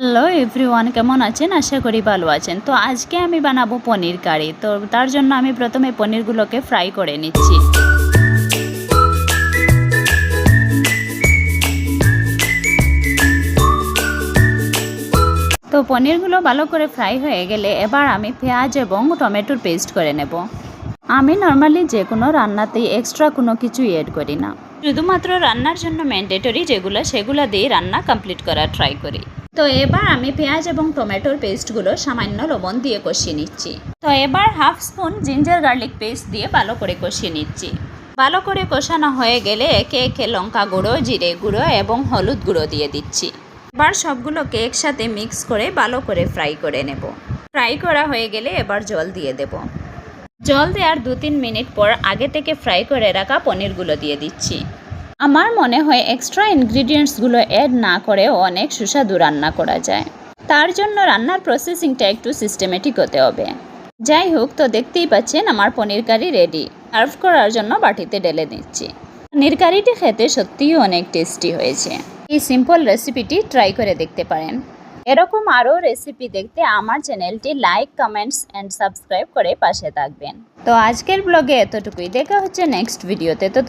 Hello everyone, কেমন আছেন? আশা করি ভালো আছেন। তো আজকে আমি বানাবো পনির কারি। তো তার জন্য আমি প্রথমে পনিরগুলোকে ফ্রাই করে নিচ্ছি। তো পনিরগুলো ভালো করে ফ্রাই হয়ে গেলে এবার আমি পেঁয়াজ এবং টমেটোর পেস্ট করে নেব। আমি নর্মালি যে কোনো রান্নাতেই এক্সট্রা কোনো কিছু অ্যাড করি না, শুধুমাত্র রান্নার জন্য ম্যান্ডেটরি সেগুলো দিয়ে রান্না কমপ্লিট করার ট্রাই করি। তো এবার আমি পেঁয়াজ এবং টমেটোর পেস্টগুলো সামান্য লবণ দিয়ে কষিয়ে নিচ্ছি। তো এবার half spoon ginger garlic paste দিয়ে ভালো করে কষিয়ে নিচ্ছি। ভালো করে কষানো হয়ে গেলে একে একে লঙ্কা গুঁড়ো, জিরে গুঁড়ো এবং হলুদ গুঁড়ো দিয়ে দিচ্ছি। এবার সবগুলোকে একসাথে মিক্স করে ভালো করে ফ্রাই করে নেব। ফ্রাই করা হয়ে গেলে এবার জল দিয়ে দেব। জল দেওয়ার 2-3 মিনিট পর আগে থেকে ফ্রাই করে রাখা পনিরগুলো দিয়ে দিচ্ছি। আমার মনে হয় এক্সট্রা ইনগ্রিডিয়েন্টসগুলো অ্যাড না করেও অনেক সুস্বাদু রান্না করা যায়। তার জন্য রান্নার প্রসেসিংটা একটু সিস্টেমেটিক হতে হবে। যাই হোক, তো দেখতেই পাচ্ছেন আমার পনির কারি রেডি। সার্ভ করার জন্য বাটিতে ঢেলে দিচ্ছি। পনির কারিটি খেতে সত্যিই অনেক টেস্টি হয়েছে। এই সিম্পল রেসিপিটি ট্রাই করে দেখতে পারেন। এরকম আরও রেসিপি দেখতে আমার চ্যানেলটি লাইক, কমেন্টস অ্যান্ড সাবস্ক্রাইব করে পাশে থাকবেন। তো আজকের ব্লগে এতটুকুই। দেখা হচ্ছে নেক্সট ভিডিওতে। তো